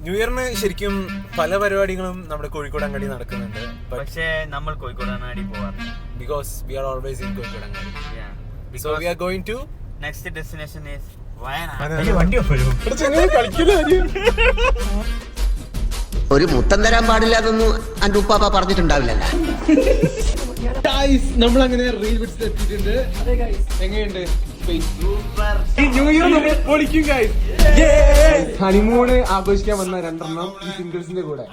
New ഇയറിന് ശരിക്കും പല പരിപാടികളും നമ്മുടെ കോഴിക്കോട് അങ്ങാടി നടക്കുന്നുണ്ട്. പക്ഷേ നമ്മൾ കോഴിക്കോട് അങ്ങാടി പോവാറില്ല. Because we are always in Kozhikode Angadi. So we are going to next destination is Wayanad. ഒരു മുത്തം തരാൻ പാടില്ല എന്നൊന്നും എൻ്റെ ഉപ്പാപ്പ പറഞ്ഞിട്ടുണ്ടാവില്ലല്ലോ. നമ്മൾ അങ്ങനെ റീൽ പിടിച്ച് എത്തിയിട്ടുണ്ട്. എങ്ങനെയുണ്ട് ന്യൂ ഇയർ നമ്മൾ പൊളിക്കും ഗൈസ്. ഹണിമൂണ് ആഘോഷിക്കാൻ വന്ന രണ്ടെണ്ണം ഈ സിംഗിൾസിന്റെ കൂടെ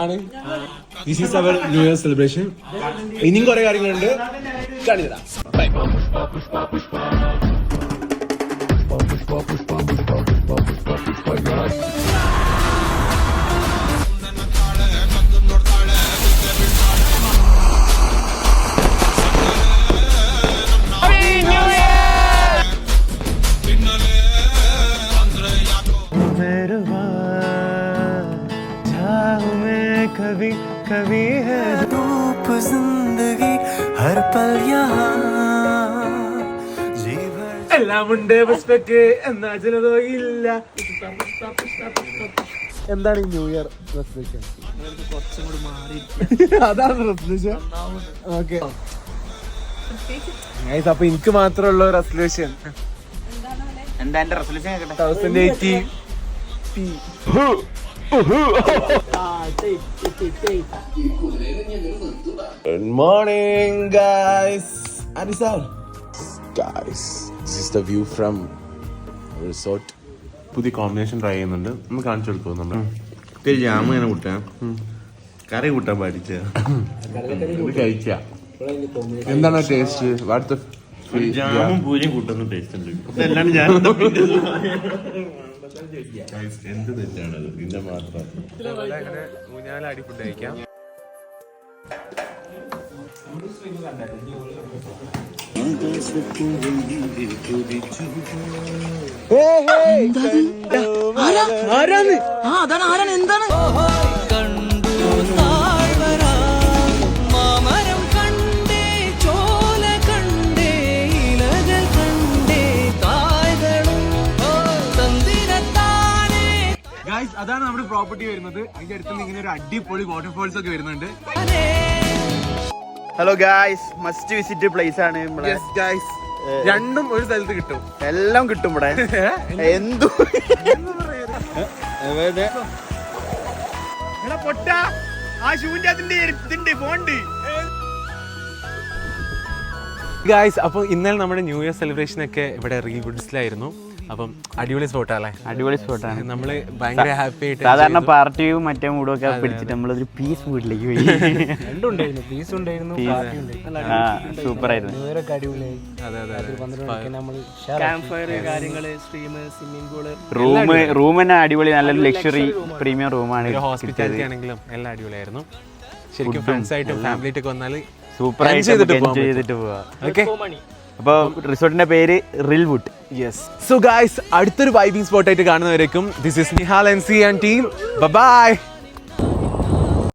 ആണ്. This is our new year celebration. ഇനിയും കുറെ കാര്യങ്ങളുണ്ട്, കാണിച്ചുതരാം. എല്ലാമുണ്ട് എന്നാ ചിലതോ ഇല്ല. എന്താണ് ഈ ന്യൂ ഇയർ റെസൊല്യൂഷൻ? അതാണ് റെസൊല്യൂഷൻ. ഓക്കെ അപ്പൊ എനിക്ക് മാത്രമുള്ള റെസൊല്യൂഷൻ എന്താ എന്റെ resolution? 1080. Good morning, guys. Guys, this is the view from resort. പുതിയ കോമ്പിനേഷൻ ട്രൈ ചെയ്യുന്നുണ്ട്. ഒന്ന് കാണിച്ചു കൊടുക്കും. നമ്മൾ ജാമ് ഇങ്ങനെ കൂട്ടാൻ, കറി കൂട്ടാൻ പഠിച്ച കഴിച്ച എന്താണ് ടേസ്റ്റ്? വാട്ട് ജാമും പൂരിയും കൂട്ടുന്ന ടേസ്റ്റ് ഉണ്ട്. ഇതെല്ലാം ഞാൻ എന്ത് തെറ്റാണത്? ഇതിന്റെ മാത്രം ഊഞ്ഞാലടി ഫുഡ് കഴിക്കാം. എന്താണ് അതാണ് നമ്മുടെ പ്രോപ്പർട്ടി വരുന്നത്. അതിന്റെ അടുത്ത് ഇങ്ങനെ ഒരു അടിപൊളി വാട്ടർഫോൾസ് ഒക്കെ വരുന്നുണ്ട്. Hello guys, must visit place ആണ്. രണ്ടും ഒരു സ്ഥലത്ത് കിട്ടും. എല്ലാം കിട്ടും ഇവിടെ. എന്തു പൊട്ട ആ ഷൂന്റെ അതിന്റെ പോണ്ട്. ഗായ്സ്, അപ്പോൾ ഇന്നലെ നമ്മുടെ ന്യൂ ഇയർ സെലിബ്രേഷൻ ഒക്കെ ഇവിടെ റീൽ വുഡ്സിലായിരുന്നു. അപ്പം അടിപൊളി സ്പോട്ടല്ലേ? അടിപൊളി സ്പോട്ടാണ്. നമ്മള് ഭയങ്കര ഹാപ്പി ആയിട്ട് സാധാരണ പാർട്ടിയും മറ്റേ മൂഡും ഒക്കെ പിടിച്ചിട്ട് നമ്മളൊരു പീസ് വീട്ടിലേക്ക് പോയി. രണ്ടുണ്ടായിരുന്നു, പീസ് ഉണ്ടായിരുന്നു, സൂപ്പർ ആയിരുന്നു. റൂം തന്നെ അടിപൊളി, നല്ലൊരു ലക്ഷറി പ്രീമിയം റൂമാണ്. ഹോസ്പിറ്റാലിറ്റി ആണെങ്കിലും എല്ലാം അടിപൊളിയായിരുന്നു. ശരിക്കും ഫ്രണ്ട്സ് ആയിട്ടും ഫാമിലി ആയിട്ടൊക്കെ വന്നാൽ സൂപ്പർ ആയിട്ട് ചെയ്തിട്ട് പോവാ. ഓക്കെ, അപ്പോൾ റിസോർട്ടിന്റെ പേര് റിൽവുഡ്. യെസ്. സോ ഗൈസ്, അടുത്തൊരു വൈബിംഗ് സ്പോട്ട് ആയിട്ട് കാണുന്നവരേക്കും this is Nihal NC and team. By.